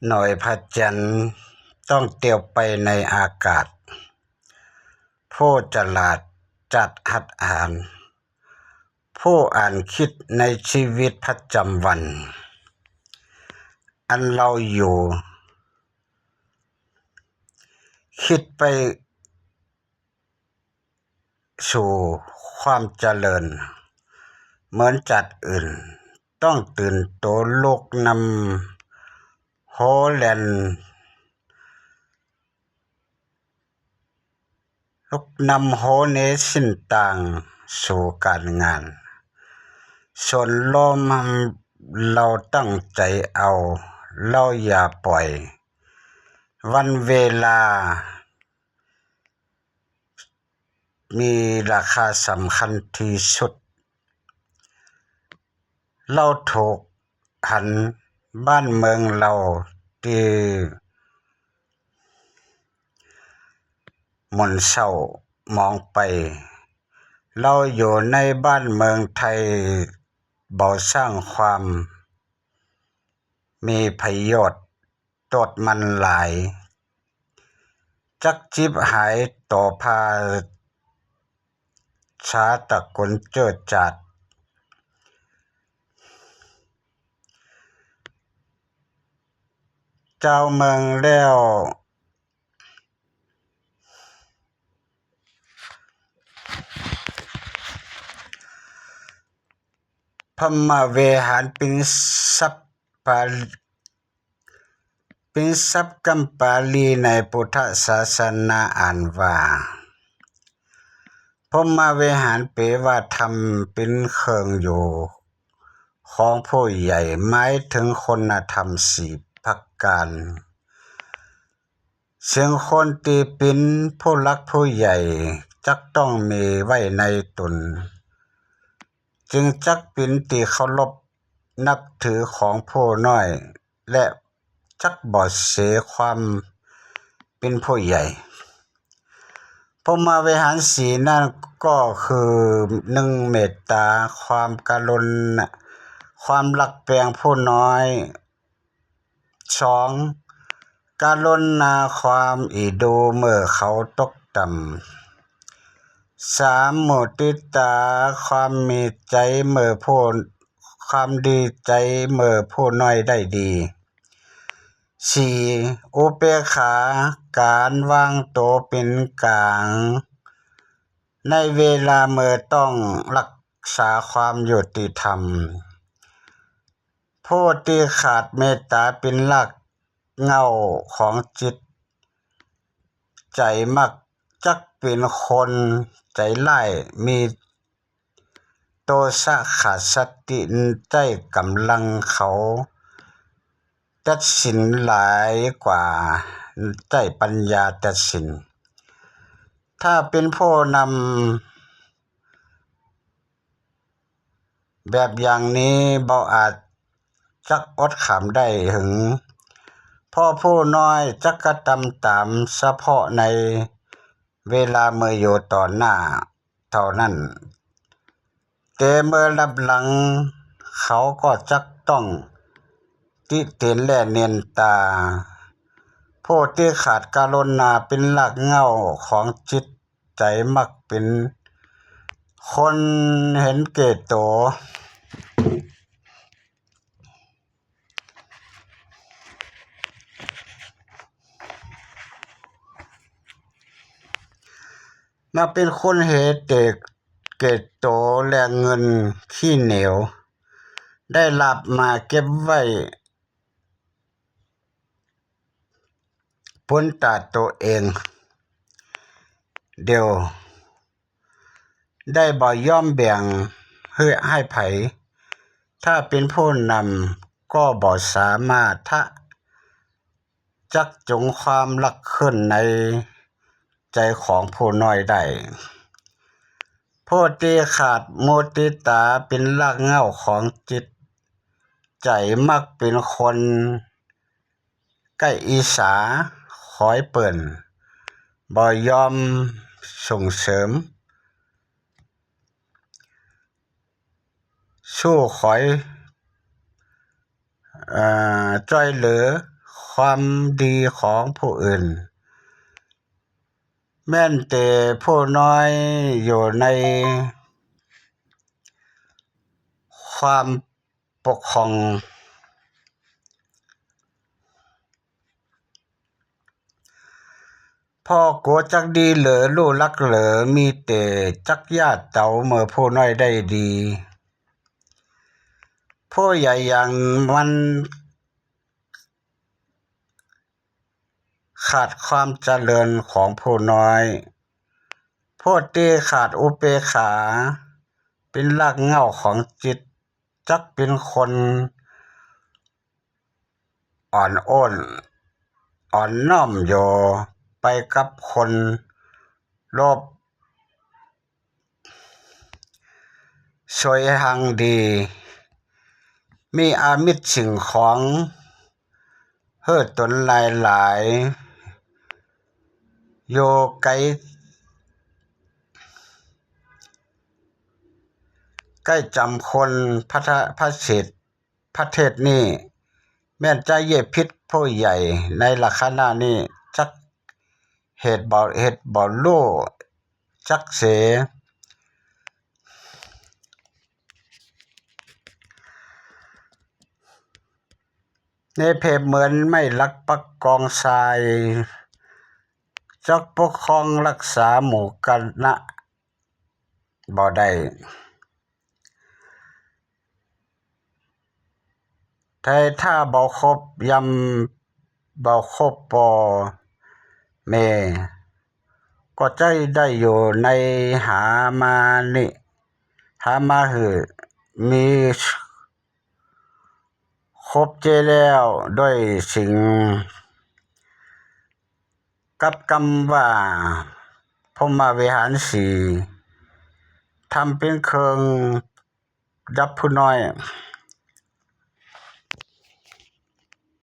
หน่อยพระจันทร์ต้องเตียวไปในอากาศผู้ฉลาดจัดหัดอ่านผู้อ่านคิดในชีวิตประจำวันอันเราอยู่คิดไปสู่ความเจริญเหมือนจัดอื่นต้องตื่นโตลุกนำโฮแลนลุกนำโฮเนสินต่างสู่การงานส่วนลมเราตั้งใจเอาเราอย่าปล่อยวันเวลามีราคาสำคัญที่สุดเราถูกหันบ้านเมืองเราที่หม่นเศร้ามองไปเราอยู่ในบ้านเมืองไทยบ่สร้างความมีประโยชน์ตดมันหลายจักจิบหายต่อภาษาตะกลเจิดจัดเจ้าเมืองแล้วพมเวหารเป็นศัพท์กัมปาลีในพุทธศาสนาอ่านว่าพมเวหารแปลว่าทำเป็นเครื่องอยู่ของผู้ใหญ่หมายถึงคุณธรรมสี่ประการซึ่งคนที่เป็นผู้หลักผู้ใหญ่จักต้องมีไว้ในตนจึงจักเป็นที่เคารพนับถือของผู้น้อยและจักบ่เสียความเป็นผู้ใหญ่พรหมวิหารสีนั่นก็คือ1เมตตาความกรุณาความรักแปลงผู้น้อย2กรุณาความอีดูเมื่อเขาตกต่ำ3มุทิตาความมีใจเมื่อความดีใจเมื่อผู้น้อยได้ดี4อุเบกขาการวางตัวเป็นกลางในเวลาเมื่อต้องรักษาความยุติธรรมผู้ที่ขาดเมตตาเป็นรากเหง้าของจิตใจมักจักเป็นคนใจร้ายมีโทสะขาดสติใจกำลังเขาตัดสินหลายกว่าใจปัญญาตัดสินถ้าเป็นผู้นำแบบอย่างนี้บ่อาจจักอดขำได้หึงพ่อผู้น้อยจักกระทำตามเฉพาะในเวลาเมื่ออยู่ต่อหน้าเท่านั้นแต่เมื่อรับหลังเขาก็จักต้องติเตียนและเนียนตาผู้ที่ขาดกรุณาเป็นรากเหง้าของจิตใจมักเป็นคนเห็นแก่ตัวมาเป็นคนเห็นแก่ตัวและเงินขี้เหนียวได้รับมาเก็บไว้พ้นตาตัวเองเดียวได้บ่ยอมแบ่งให้ไผถ้าเป็นผู้นำก็บ่สามารถจักจงความรักขึ้นในใจของผู้น้อยได้ผู้ที่ขาดมุทิตาเป็นรากเหง้าของจิตใจมักเป็นคนใกล้อิจฉาคอยเปิ่นบ่ยอมส่งเสริมสู้คอยช่วยเหลือค ความดีของผู้อื่นแม้นแต่ผู้น้อยอยู่ในความปกครองพ่อโกจักดีเหลือลูกรักเหลือมีแต่จักญาติเต่าเมื่อผู้น้อยได้ดีผู้ใหญ่อย่างมันขาดความเจริญของผู้น้อยผู้ที่ขาดอุเบกขาเป็นรากเหง้าของจิตจักเป็นคนอ่อนโอนอ่อนน้อมโยไปกับคนโลภสวยหังดีมีอามิตรสิ่งของเฮือตนหลายๆโยไกใกล้จำคนพระเศษประเทศนี้แม่นใจเย็บพิษผู้ใหญ่ในลักษณะนี้จักเหตุบ่รู้จักเสในเพบเหมือนไม่รักปักกองทรายจักปกครองรักษาหมู่กันนะบ่ได้แต่ถ้าบ่ครบยำบ่ครบปอแม่ก็ใจได้อยู่ในหามานี่หามาหือมีครบเจแล้วด้วยสิ่งกับกรรมว่าพรหมวิหารสีทำเป็นเครื่องดับผู้น้อย